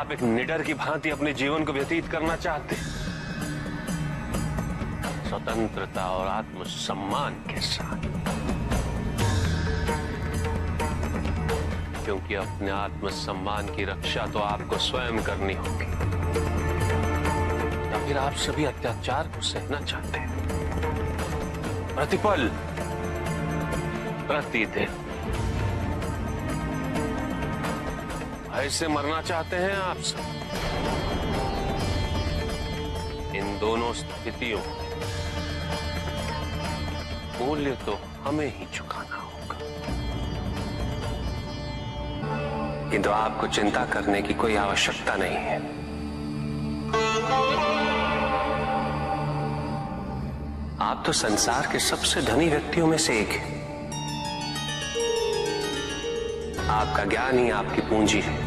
आप एक निडर की भांति अपने जीवन को व्यतीत करना चाहते हैं, स्वतंत्रता और आत्मसम्मान के साथ, क्योंकि अपने आत्मसम्मान की रक्षा तो आपको स्वयं करनी होगी, या फिर आप सभी अत्याचार को सहना चाहते हैं। प्रतिपल, प्रतिदिन भय से मरना चाहते हैं आप सब। इन दोनों स्थितियों मूल्य तो हमें ही चुकाना होगा, किंतु आपको चिंता करने की कोई आवश्यकता नहीं है। आप तो संसार के सबसे धनी व्यक्तियों में से एक हैं। आपका ज्ञान ही आपकी पूंजी है।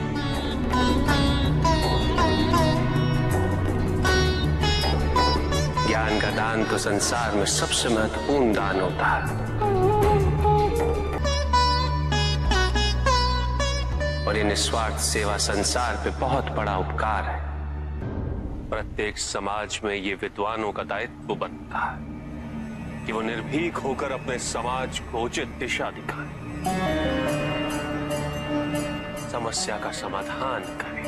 ज्ञान का दान तो संसार में सबसे महत्वपूर्ण दान होता है, और ये निस्वार्थ सेवा संसार पे बहुत बड़ा उपकार है। प्रत्येक समाज में ये विद्वानों का दायित्व बनता है कि वो निर्भीक होकर अपने समाज को उचित दिशा दिखाएं, समस्या का समाधान करें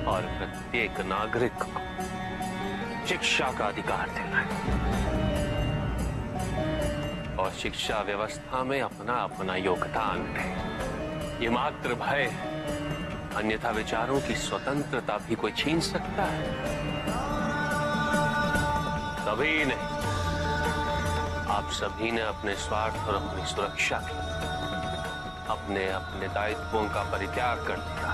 और प्रत्येक नागरिक को शिक्षा का अधिकार दिलाएं और शिक्षा व्यवस्था में अपना अपना योगदान दें। ये मात्र भय है, अन्यथा विचारों की स्वतंत्रता भी कोई छीन सकता है? कभी नहीं। आप सभी ने अपने स्वार्थ और अपनी सुरक्षा के अपने अपने दायित्वों का परित्याग कर दिया,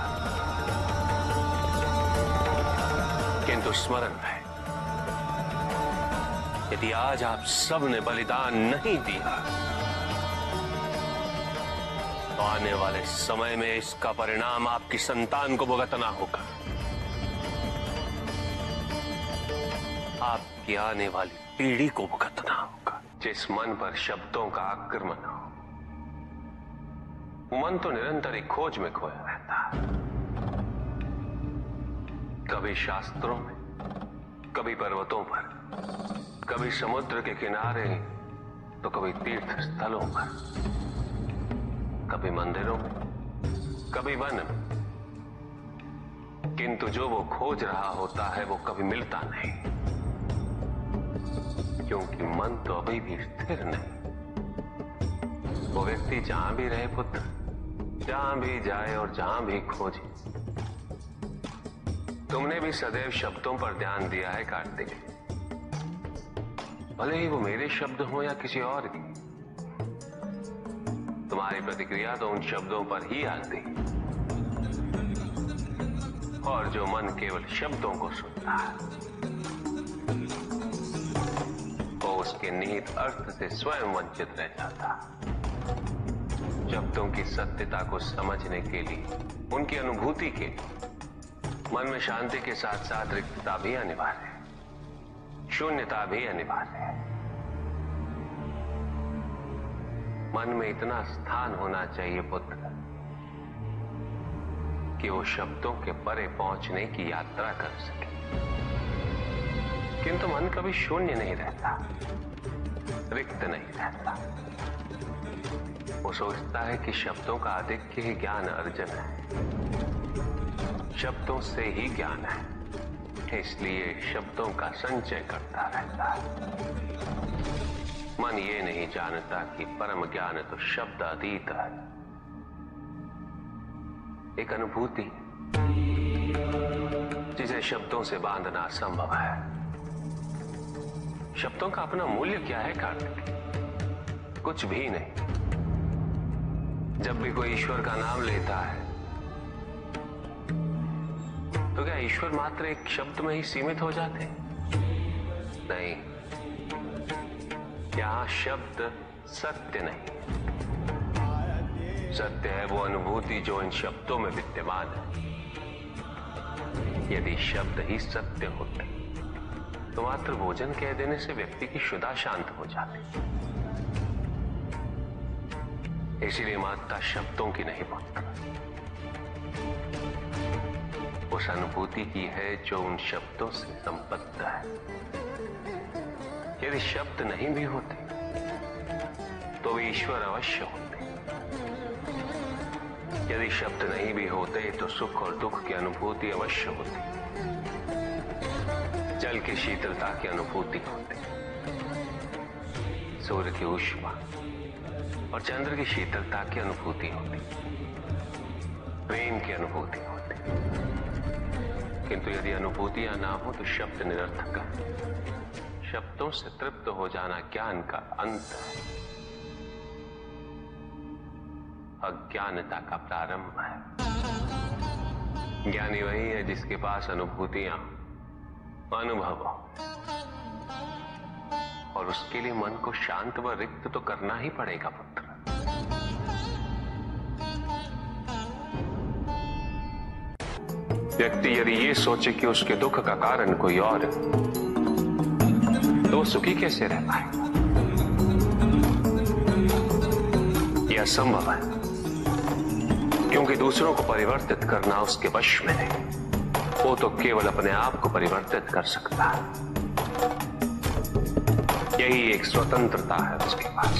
किंतु स्मरण है, यदि आज आप सब ने बलिदान नहीं दिया तो आने वाले समय में इसका परिणाम आपकी संतान को भुगतना होगा। आपकी आने वाली पीढ़ी को भुगतना होगा। जिस मन पर शब्दों का आक्रमण हो, वो मन तो निरंतर ही खोज में खोया रहता है, कभी शास्त्रों में, कभी पर्वतों पर, कभी समुद्र के किनारे, तो कभी तीर्थ स्थलों पर, कभी मंदिरों में, कभी वन में, किंतु जो वो खोज रहा होता है वो कभी मिलता नहीं, क्योंकि मन तो अभी भी स्थिर नहीं। वो व्यक्ति जहां भी रहे पुत्र, जहां भी जाए और जहां भी खोजे। तुमने भी सदैव शब्दों पर ध्यान दिया है कार्तिक, भले ही वो मेरे शब्द हो या किसी और की। तुम्हारी प्रतिक्रिया तो उन शब्दों पर ही आती, और जो मन केवल शब्दों को सुनता है वो उसके निहित अर्थ से स्वयं वंचित रह जाता। शब्दों की सत्यता को समझने के लिए, उनकी अनुभूति के लिए मन में शांति के साथ साथ रिक्तता भी अनिवार्य है, शून्यता भी अनिवार्य है। मन में इतना स्थान होना चाहिए पुत्र कि वो शब्दों के परे पहुंचने की यात्रा कर सके, किंतु मन कभी शून्य नहीं रहता, रिक्त नहीं रहता। वो सोचता है कि शब्दों का आधिक्य ही ज्ञान अर्जन है, शब्दों से ही ज्ञान है, इसलिए शब्दों का संचय करता रहता है। मन ये नहीं जानता कि परम ज्ञान तो शब्द अतीत है, एक अनुभूति जिसे शब्दों से बांधना असंभव है। शब्दों का अपना मूल्य क्या है कार्तिक? कुछ भी नहीं। जब भी कोई ईश्वर का नाम लेता है तो क्या ईश्वर मात्र एक शब्द में ही सीमित हो जाते? नहीं, यहां शब्द सत्य नहीं, सत्य है वो अनुभूति जो इन शब्दों में विद्यमान है। यदि शब्द ही सत्य होते तो मात्र भोजन कह देने से व्यक्ति की क्षुधा शांत हो जाती। इसीलिए महत्ता शब्दों की नहीं पुत्र, उस अनुभूति की है जो उन शब्दों से संबद्ध है। यदि शब्द नहीं भी होते तो वे ईश्वर अवश्य होते। यदि शब्द नहीं भी होते तो सुख और दुख की अनुभूति अवश्य होती। जल की शीतलता की अनुभूति होती, सूर्य की ऊष्मा और चंद्र की शीतलता की अनुभूति होती, प्रेम की अनुभूति होती। किंतु यदि अनुभूतियां ना हो तो शब्द निरर्थक है। शब्दों से तृप्त हो जाना ज्ञान का अंत है, अज्ञानता का प्रारंभ है। ज्ञानी वही है जिसके पास अनुभूतियां, अनुभव हो, और उसके लिए मन को शांत व रिक्त तो करना ही पड़ेगा पुत्र। व्यक्ति यदि ये सोचे कि उसके दुख का कारण कोई और है तो वो सुखी कैसे रह पाएगा? यह असंभव है, क्योंकि दूसरों को परिवर्तित करना उसके वश में नहीं। वो तो केवल अपने आप को परिवर्तित कर सकता है। यही एक स्वतंत्रता है उसके पास।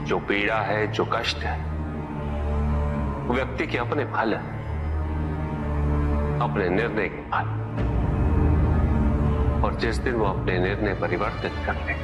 जो पीड़ा है, जो कष्ट है, वो व्यक्ति के अपने फल है, अपने निर्णय के फल। और जिस दिन वो अपने निर्णय परिवर्तित कर ले